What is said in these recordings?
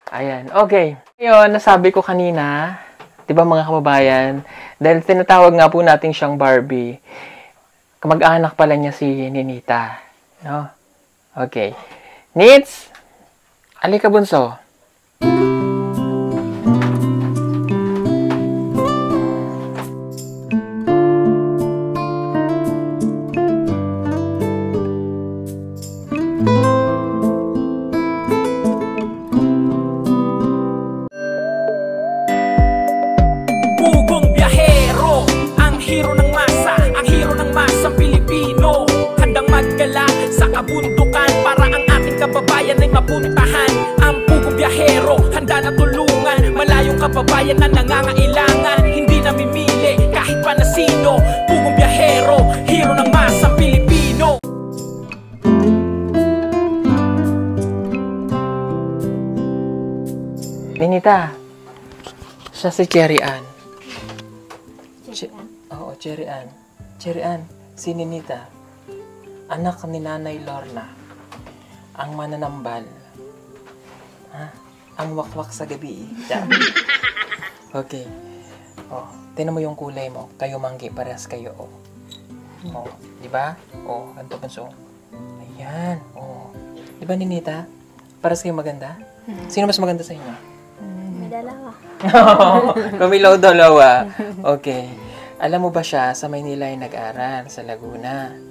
Ayan, okay. Ngayon, nasabi ko kanina, di ba mga kababayan, dahil tinatawag nga po natin siyang Barbie, kamag-anak pala niya si Ninita. No? Okay. Nits, alika bunso. Kabundukan para ang ating kababayan ay mapuntahan. Ang pugong biyahero, handa na tulungan malayong kababayan na nangangailangan. Hindi namimili kahit pa na sino. Pugong biyahero, hero ng masang Pilipino. Ninita, siya si Cherry Ann. Oo, Cherry Ann. Cherry Ann, si Ninita. Anak ni Nanay Lorna, ang mananambal, ang wakwak sa gabi. Okay. Oh, tinan mo yung kulay mo. Kayo manggi, parehas kayo. Oh, di ba? Oh, ganito panso. Ayan. Oh, di ba Ninita? Parehas kayo maganda? Sino mas maganda sa inyo? May dalawa. Kumilaw dalawa. Okay. Alam mo ba siya, sa Maynila ay nag-aral, sa Laguna.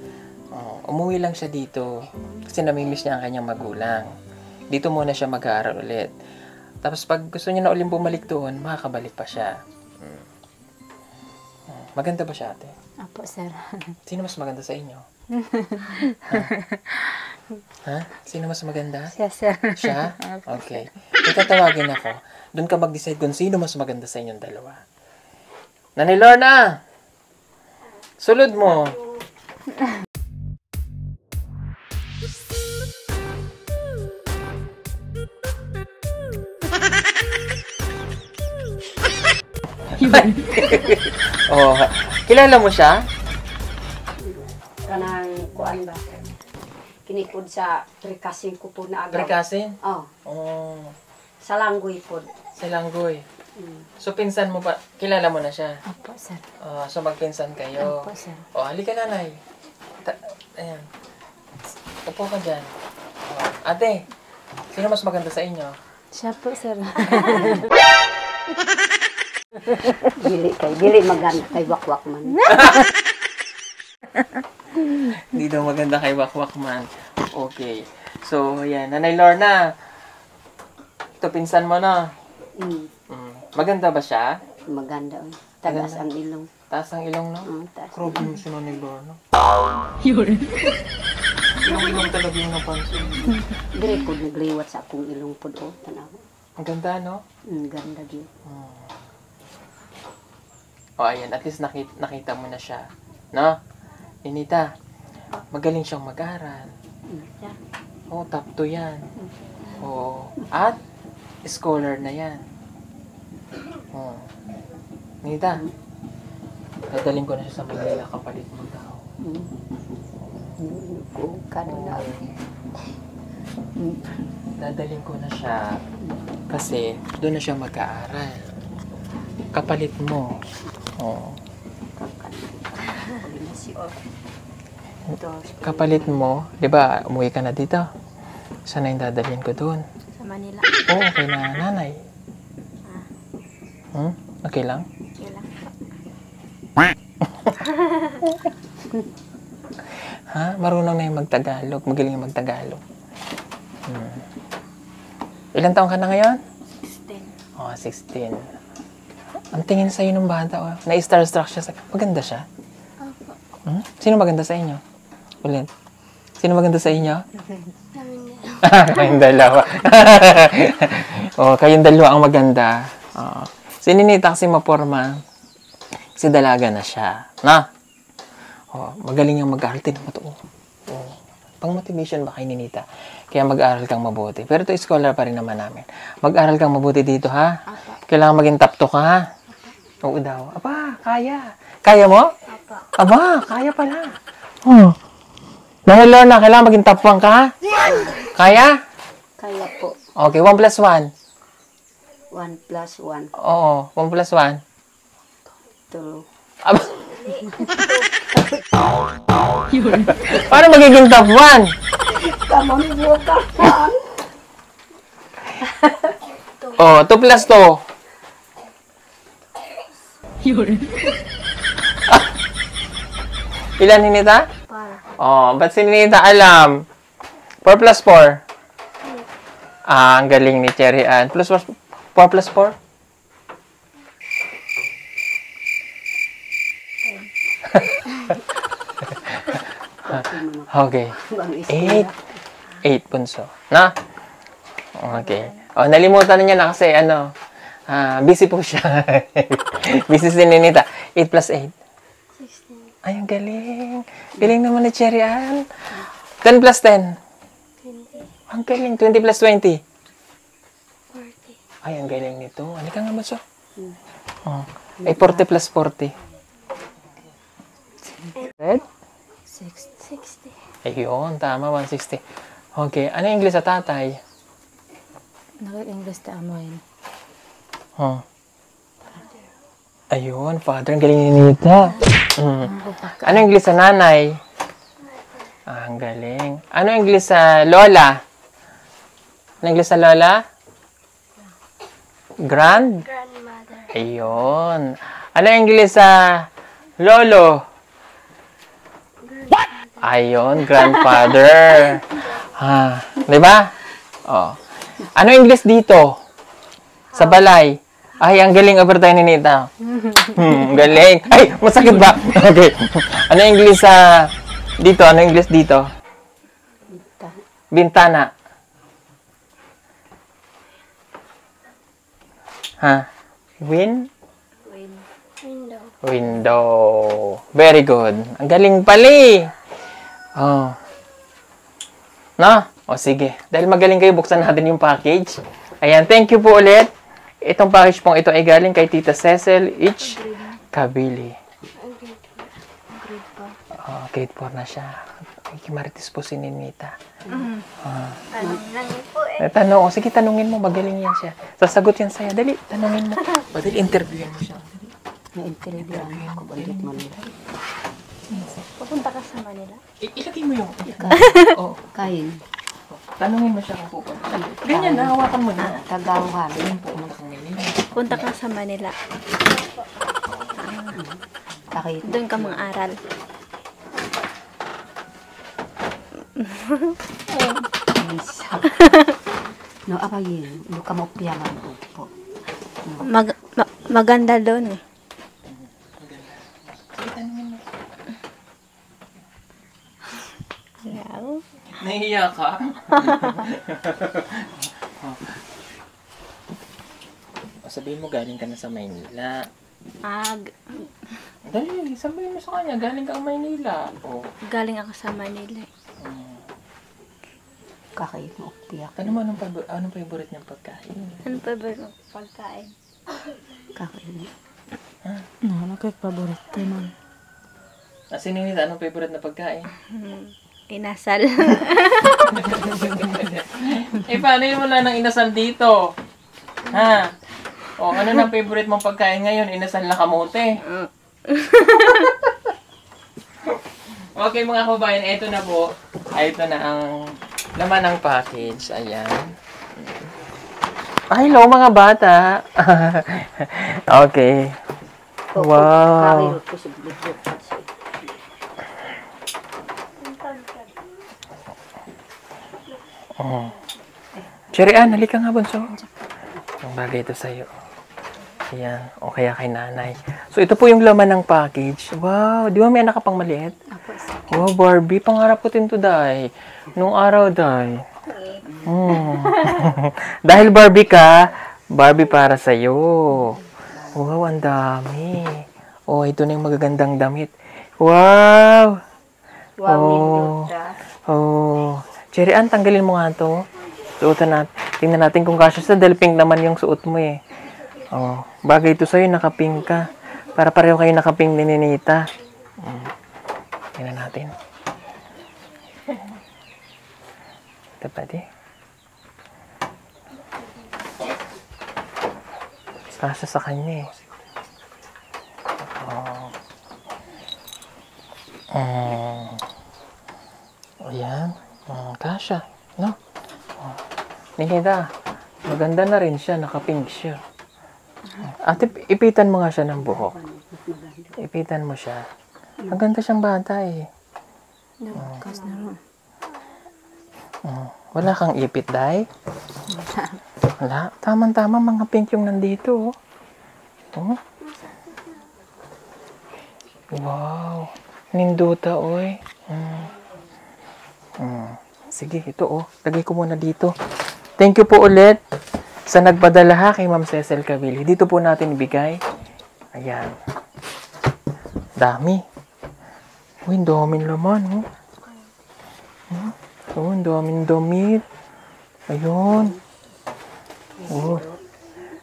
Umuwi lang siya dito kasi namimiss niya ang kanyang magulang. Dito muna siya mag-aaral ulit. Tapos pag gusto niya na ulit bumalik doon, makakabalik pa siya. Maganda ba siya, ate? Apo, sir. Sino mas maganda sa inyo? Ha? Sino mas maganda? Siya, sir. Siya? Okay. Itatawagin ako. Doon ka mag-decide kung sino mas maganda sa inyong dalawa. Nanay Lorna! Sulod mo! Oh, kilala mo siya? Kanang kuan ba? Kinikod sa prikasin ko po na agaw. Prikasin? Oh, Oh, sa langgoy po. sa Langgoy. So, pinsan mo ba? Kilala mo na siya? Apo, sir. So, magpinsan kayo. Apo, sir. Oh, halika nanay. Ayan. Upo ka dyan. Ate, sino mas maganda sa inyo? Siya po, sir. Dili maganda kay wakwak man. Hindi daw maganda kay Wakwak man. Okay. So, ayan. Nanay Lorna, ito pinsan mo na. Maganda ba siya? Maganda. Tagas ang ilong. Taas ang ilong, no? Taas. Grabe mo si Nanay Lorna. Ilong talaga yung napansin. Dire po nagliwat sa akong ilong po. Tanaw. Ang ganda, no? Ganda din. O, ayan. At least nakita mo na siya. No? Ninita, magaling siyang mag-aral. Oh, top 2 yan. Oh, at scholar na yan. Oh. Ninita, dadalhin ko na siya sa Manila, kapalit mo daw. Dadalhin ko na siya kasi doon na siya mag-aaral. Kapalit mo. Oh. Kapalit mo, di ba, umuwi ka na dito? Saan na yung dadalhin ko doon? Sa Manila. Oo, okay na, nanay. Okay lang? Okay lang. Ha? Marunong na yung magtagalog. Magaling yung magtagalog. Ilan taong ka na ngayon? 16. Oh, 16. Ang tingin sa'yo ng bata, oh. Na-starstruck siya. Maganda siya? Opo. Sino maganda sa inyo? Ulit. Sino maganda sa inyo? Kayong dalawa. Oh, kayong dalawa ang maganda. Si Ninita kasi maporma. Si dalaga na siya. Na? Oh, magaling yung mag-aaral. Tinan mo to. Oh. Pang-motivation ba kay Ninita? Kaya mag-aaral kang mabuti. Pero ito, scholar pa rin naman namin. Mag-aaral kang mabuti dito, ha? Apa. Kailangan maging top 2 ka, ha? Oo daw. Aba, kaya. Kaya mo? Apa. Aba, kaya pala. Dahil kailangan maging top 1 ka, ha? Kaya? Kaya po. Okay, 1 plus 1. 1 plus 1. Oo, 1 plus 1. 2. Aba. Paano magiging top 1? Tama mo buka. Oh, 2 plus 2. Ilan, Ninita? Para. Oh, ba't si Ninita alam? 4 plus 4. Ah, ang galing ni Cherry Ann. 4 plus 4? Okay. 8. 8 punso. Na? Okay. Oh, nalimutan na niya na kasi busy po siya. Busy si Ninita. 8 plus 8. 16. Ay, ang galing. Galing naman ni Cherry Ann. 10 plus 10. 20. Ang galing. 20 plus 20. 40. Ay, ang galing nito. Ano ka nga ba siya? Oh. Ay, 40 plus 40. Red? 60. Ayun, tama. 160. Okay. Ano yung English sa tatay? Nag-English ta amoy. Oh. Ayun, father. Ang galing ni Nita. Ano yung English sa nanay? Ah, ang galing. Ano yung English sa lola? Ano English sa lola? Grandmother. Ayun. Ano yung English sa lolo? What? Ayun, grandfather. Ha, di ba? Oh. Ano yung English dito? Sa balay? Ay, ang galing overtime ni Nita. Galing. Ay, masakit ba? Okay. Ano yung English sa dito? Ano yung English dito? Bintana. Ha? Window. Window. Very good. Ang galing pali. Oh. No? O sige. Dahil magaling kayo, buksan natin yung package. Ayan, thank you po ulit. Itong package pong ito ay galing kay Tita Cecil H. Kabili. Grade 4 na siya. Ay, Marites po si Ninita. Tanong, sige, tanungin mo. Magaling yan siya. Sasagot yan sa'yo. Dali, tanungin mo. Dali, interviewin mo siya. Na-interview ako balik Manila. Pupunta ka sa Manila? Ilagay mo yung... Oo. Kain. Tanungin mo siya kung pupunta. Ganyan, nahawakan mo na. Tagawhan. Punta ka sa Manila. Bakit? Doon ka mga aral. Isa. No, apa yun? Luka mo piyaman po. Maganda doon eh. Wow. Nahiya ka? Sabihin mo, galing ka na sa Maynila. Dali, sabihin mo sa kanya, galing ka sa Maynila. Oh. Galing ako sa Manila. Kakain mo piyak. Ano mo, anong favorite niyang pagkain? Ano pa ba yung pagkain? Kakain mo. Ano ko yung paborito mo? Sinunita, anong favorite na pagkain? Inasal. Paano yun wala nang inasal dito? Ha? O, ano na favorite mong pagkain ngayon? Inasal na kamote. Okay mga kabayan, eto na po. Ito na ang laman ng package. Ayan. Ay, hello mga bata. Okay. Wow. Oh. Cherry Ann, halika nga bunso. Ang bagay ito sa'yo. Ayan. O kaya kay nanay. So, ito po yung laman ng package. Wow. Di ba may anak ka pang maliit? Wow, Barbie. Pangarap ko din to, Day. Nung araw, Day. Dahil Barbie ka, Barbie para sa'yo. Wow, ang dami. Oh, ito na yung magagandang damit. Wow. Wow, Oh. Cherry Ann, tanggalin mo nga to. Suotan natin. Tingnan natin kung kasya sa dahil pink naman yung suot mo eh. Oh, bagay ito sa'yo, nakapink ka. Para pareho kayo nakapink ni Ninita. Tingnan natin. Ito pwede. Kasya sa kanya eh. Oh. Ayan. Kasya. No? Nikita, maganda na rin siya. Naka-pink siya. Ate, ipitan mo nga siya ng buhok. Ipitan mo siya. Ang ganda siyang bata eh. Kas na ron. Wala kang ipit, Day? Wala. Tama-tama, mga pink yung nandito. Oh. Wow. Ninduta, oy. Sige, ito oh. Lagay ko muna dito. Thank you po ulit sa nagpadala ha kay Ma'am Cecil Cavili. Dito po natin ibigay. Ayan. Dami. Uy, ang daming laman, oh. Oh, ang daming damit. Ayun. Oh.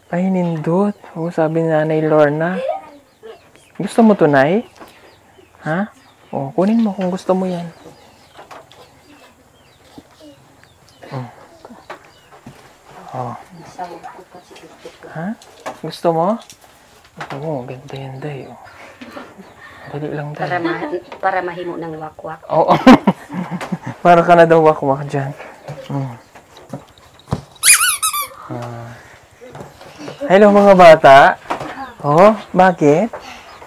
Ay, nindot. Oh, sabi ni Nanay Lorna. Gusto mo to, Nay? Ha? Oh, kunin mo kung gusto mo yan. Oh. Ha? Gusto mo? Oo, ganda yan, Day. Oh. Dali lang, Day. Para mahimo ng wakwak. Oo. Para ka na daw wakwak dyan. Hello mga bata. Oh, bakit?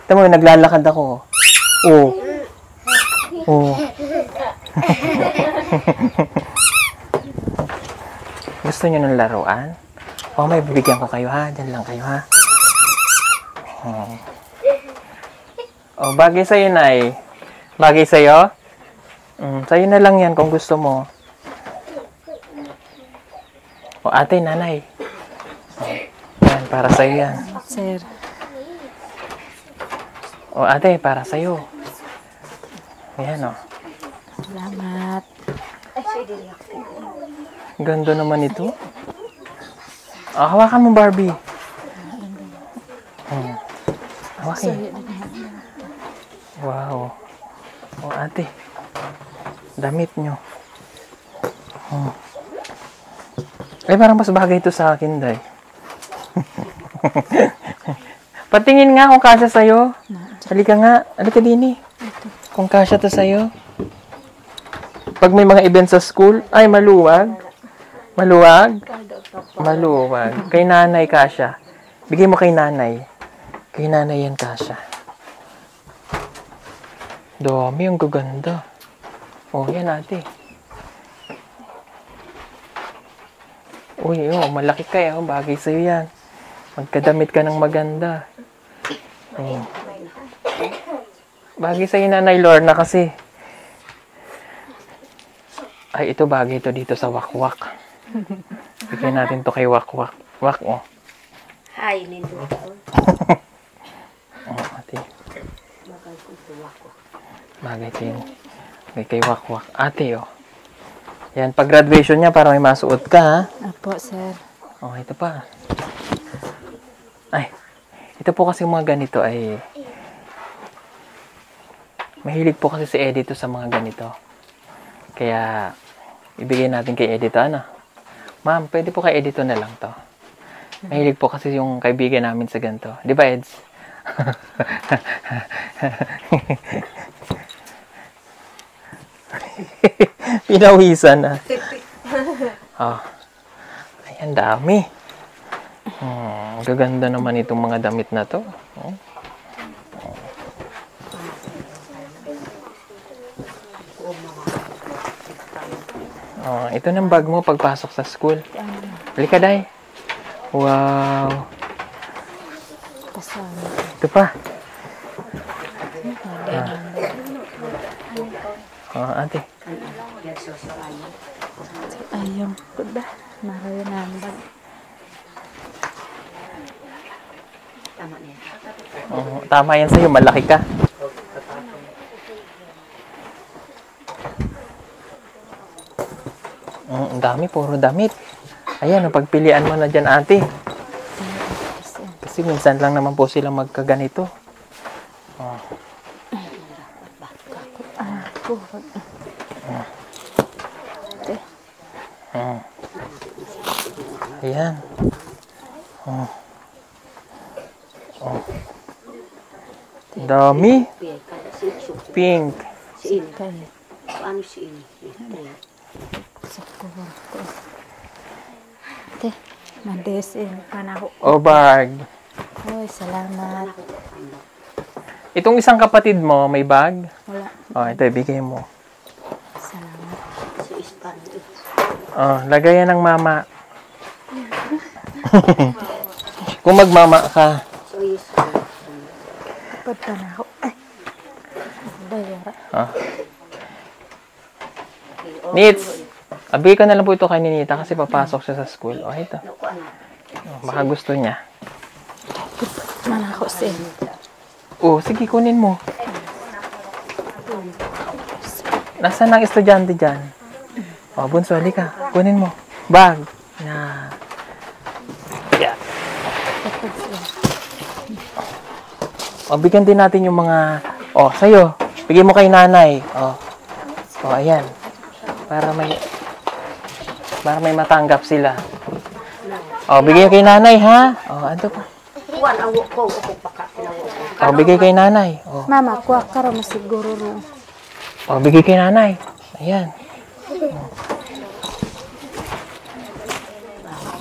Tama mo, naglalakad ako. Oh. Oh. Gusto niyo ng laruan? Oh, may bibigyan ko kayo ha. Diyan lang kayo ha. Oh, bagay sa'yo, Nay. Bagay sa'yo? Sa'yo na lang yan kung gusto mo. O, ate, nanay. Yan, para sa'yo yan. Sir. O, ate, para sa'yo. Ayan, o. Salamat. Ganda naman ito. Oh, hawakan mo, Barbie. Hawakin. Wow. O, ate. Damit nyo. Ay, parang mas bagay ito sa akin, Day. Patingin nga kung kasya sa'yo. Halika nga. Halika din eh. Kung kasya to sa'yo. Pag may mga event sa school, ay maluwag. Maluwag? Maluwag. Kay nanay kasya. Bigay mo kay nanay. Kay nanay yan kasya. Dami, ang gaganda. Oh, yan ate. Uy, oh, malaki ka eh. Oh, bagay sa'yo yan. Magkadamit ka ng maganda. Oh. Bagay sa'yo, Nanay Lorna, kasi. Ay, ito bagay ito dito sa wakwak. Bigyan natin to kay wakwak. Wak, oh. Hi, nindot. Oh, ate. Bagay ito yun. Kay wakwak. Ate, oh. Yan, pag graduation niya, para may masuot ka, ha? Apo, sir. Oh, ito pa. Ay, ito po kasi mga ganito ay... Mahilig po kasi si Edito sa mga ganito. Kaya, ibigay natin kay Edito, ano? Ma'am, pwede po kay Edito na lang to. Mahilig po kasi yung kaibigan namin sa ganito. Di ba, Eds? Pinawisan na. Oh. Ayan, dami. Gaganda naman itong mga damit na to. Oh. Oh, ito ng bag mo pagpasok sa school. Halika, Day. Wow. Kasama. Ito pa. Oh, ate. Ayong kuda. Marayan nambag. Tama niya. Oh, tama yan sa'yo. Malaki ka. Ang dami. Puro damit. Ayan, pagpilian mo na dyan, ate. Kasi minsan lang naman po sila magkaganito. Oh. Ayan. Dami. Pia, kada si Iksuk. Pink. Si Ini. Kaya, Paano si Ini? sa kuwan ko. Te, mandesin pa na ako. O, bag. Uy, salamat. Itong isang kapatid mo, may bag? Wala. O, ito, ibigay mo. Salamat. Si Ispan. O, lagayan ng mama. Kung magmama ka. So, Ispan. Kapag pa na ako. Ay. Dayara. Nits, abigay ko na lang po ito kay Ninita kasi papasok siya sa school. O, ito. Naku, anak. O, baka gusto niya. Man ako sa O, sige, kunin mo. Nasaan ang estudyante dyan? O, bunso, halika. Kunin mo. Bag. Na. Yeah. O, bigyan din natin yung mga... O, sa'yo. Bigyan mo kay nanay. O, ayan. Para may matanggap sila. O, bigyan kay nanay, ha? O, ano pa? Kuwan, ang ko. Ako paka. O, bigay kay nanay. O, Mama, kuha ka rin masiguro rin. o bigay kay nanay. Ayan.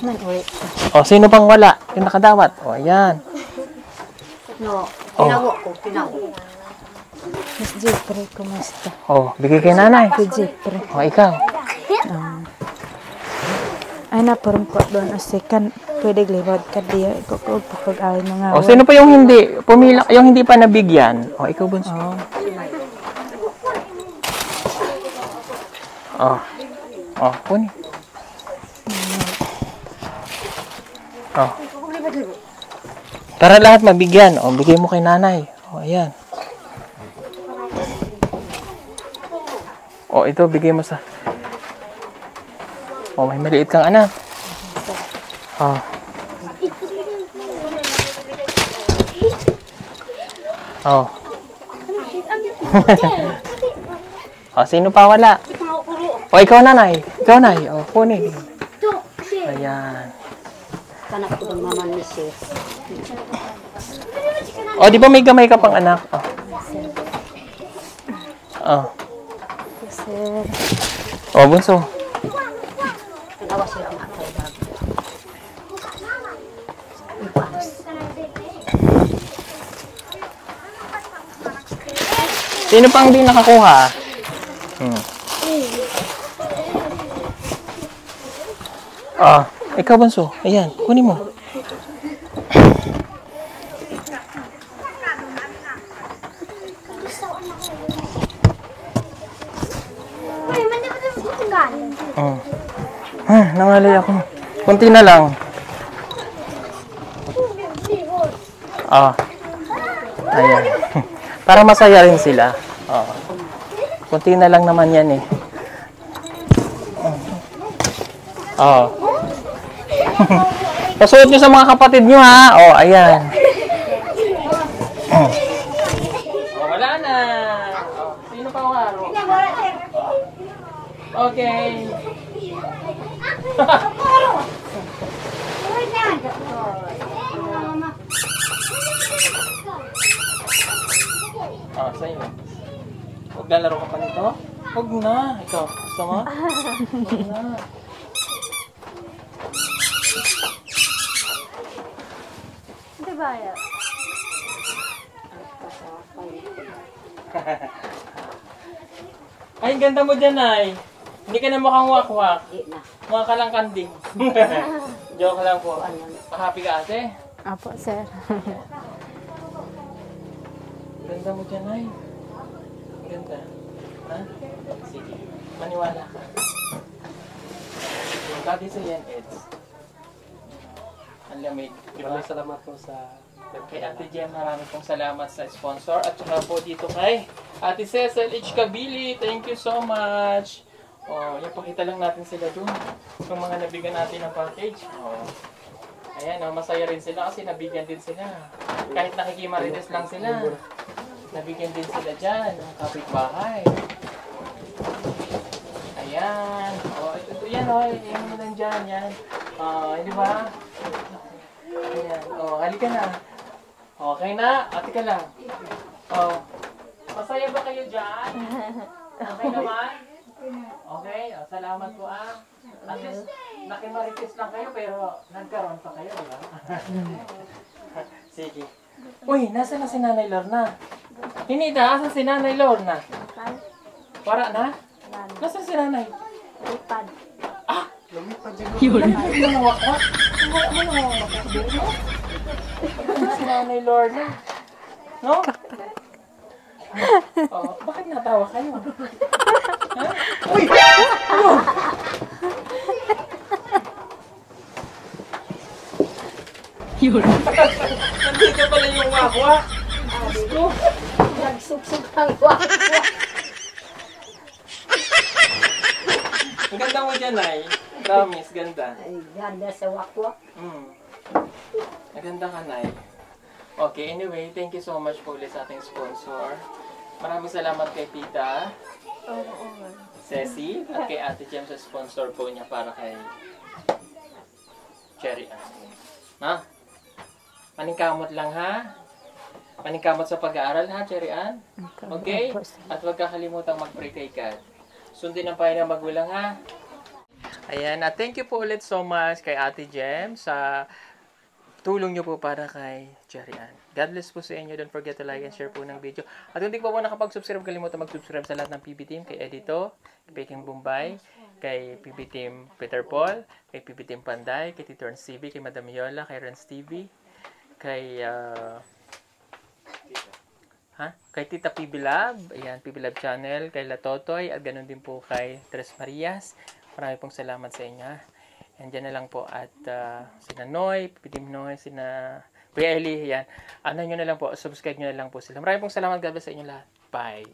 Man, uy. O, sino pang wala? Yung nakadawat. O, ayan. No, tinawo ko. Tinawo. Miss Jeffrey, kumusta? O, bigay kay nanay. Si Jeffrey. O, ikaw. Ay na, parang ko doon. Kasi kan, pwede liwag ka diya. Ikaw ko pag-away mga O, sino pa yung hindi? Pumila, yung hindi pa nabigyan. O, ikaw, bunso. O, kunin. O. Para lahat mabigyan. O, bigay mo kay nanay. O, ayan. O, ito, bigay mo sa... O, may maliit kang anak. O. O. O, sino pa wala? O, ikaw nanay. Ikaw nay. O, kunin. Ayan. Kanak ko ng mama ni Sis. O, di ba may gamay ka pang anak? O. O. Sir. O, bunso. Tinawa siya ang akay bag. Sino pang di nakakuha? Ikaw, bunso. Ayan, kunin mo. Nangalay ako. Kunti na lang. Ayan. Para masaya rin sila. Kunti na lang naman yan eh. Pasuot nyo sa mga kapatid nyo ha. Ayan. Wala na. Sino pa waro? Okay. Sa'yo. Huwag lalaro ka pa nito? Huwag na. Ikaw, gusto mo? Huwag na. Hindi ba yan? Ay, ang ganda mo dyan, ay. Hindi ka na mukhang wak-wak. Di na. Mukha ka lang kanding. Joke lang po. Happy ka, ate? Apo, sir. Ganda mo dyan, ay. Ganda. Ha? Sige. Maniwala ka. Dati sa yan, Eds. Ang lamig. Maraming salamat po sa Kay Ate Jem, maraming pong salamat sa sponsor. At saka po dito kay Ate Cecil H. Kabili. Thank you so much. Yung pakita lang natin sila dun. Yung mga nabigyan natin ng package. Ayan, masaya rin sila kasi nabigyan din sila. Kahit nakikimarites lang sila. Nabigyan din sila dyan ng kapitbahay. Ayan. Ito yan yung nandyan yan. Di ba? Ayan. Halika na. Okay na? Ate ka lang. Oh. Masaya ba kayo dyan? Okay naman? Okay, salamat po At least, nakimarites lang kayo pero nagkaroon pa kayo, di ba? Sige. Uy, nasa na si Nanay Lorna? Hinida, asa si Nanay Lorna? Para na? Nasa si Nanay? Lipad. Lumipad siguro. Yun. Ano wakwak? Ano wakwak? Ano si Nanay Lorna? No? Oh, bakit natawa kayo? Ha? Uy! Ano? Yun. Nandito pala yung wakwak. Gusto. Nagsuksok ang wak. Ang ganda mo dyan, Nay. Promise, ganda. Ay, ganda sa wak-wak. Maganda ka, Nay. Okay, anyway, thank you so much po ulit sa ating sponsor. Maraming salamat kay Tita Ceci at kay Ate Jem sa sponsor po niya para kay Cherry Ann. Ha? Maningkamot lang, ha? Maningkamot sa pag-aaral, ha, Cherry Ann? Okay? At huwag kakalimutan mag-pray kay God. Sundin ang payo ng magulang, ha? Ayan, thank you po ulit so much kay Ate Jem sa tulong nyo po para kay Cherry Ann. God bless po sa inyo. Don't forget to like and share po ng video. At kung hindi po nakapag-subscribe, kalimutan mag-subscribe sa lahat ng PB Team. Kay Edito, kay Peking Bombay, kay PB Team Peter Paul, kay PB Team Panday, kay Tito Ernst TV, kay Madam Yola, kay Renz TV, kay kay Tita PB Lab, ayan, PB Lab Channel, kay La Totoy, at ganoon din po kay Tres Marias. Marami pong salamat sa inyo. And dyan na lang po at sina Noy, PB Team Noy, sina Kuya Eli, yan. Ano nyo na lang po, subscribe nyo na lang po sila. Maraming pong salamat, God bless sa inyo lahat. Bye!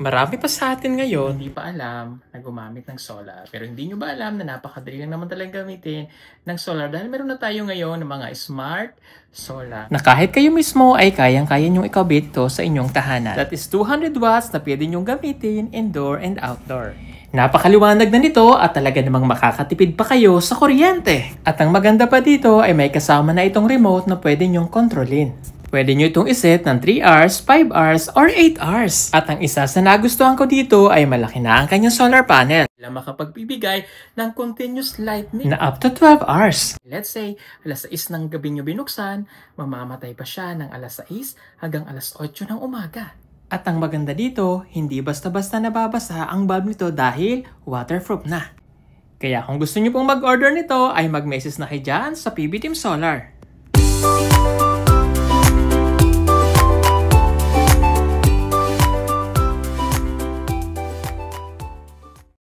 Marami pa sa atin ngayon, hindi pa alam na gumamit ng solar. Pero hindi nyo ba alam na napakadali lang naman talagang gamitin ng solar dahil meron na tayo ngayon ng mga smart solar. Na kahit kayo mismo ay kayang-kaya nyong ikabit ito sa inyong tahanan. That is 200 watts na pwede nyong gamitin indoor and outdoor. Napakaliwanag na nito at talaga namang makakatipid pa kayo sa kuryente. At ang maganda pa dito ay may kasama na itong remote na pwede nyong kontrolin. Pwede nyo itong iset ng 3 hours, 5 hours, or 8 hours. At ang isa sa nagustuhan ko dito ay malaki na ang kanyang solar panel. Na makapagbibigay ng continuous lightning na up to 12 hours. Let's say, alas 6 ng gabi nyo binuksan, mamamatay pa siya ng alas 6 hanggang alas 8 ng umaga. At ang maganda dito, hindi basta-basta nababasa ang bulb nito dahil waterproof na. Kaya kung gusto nyo pong mag-order nito ay mag-message na kayo dyan sa PB Team Solar.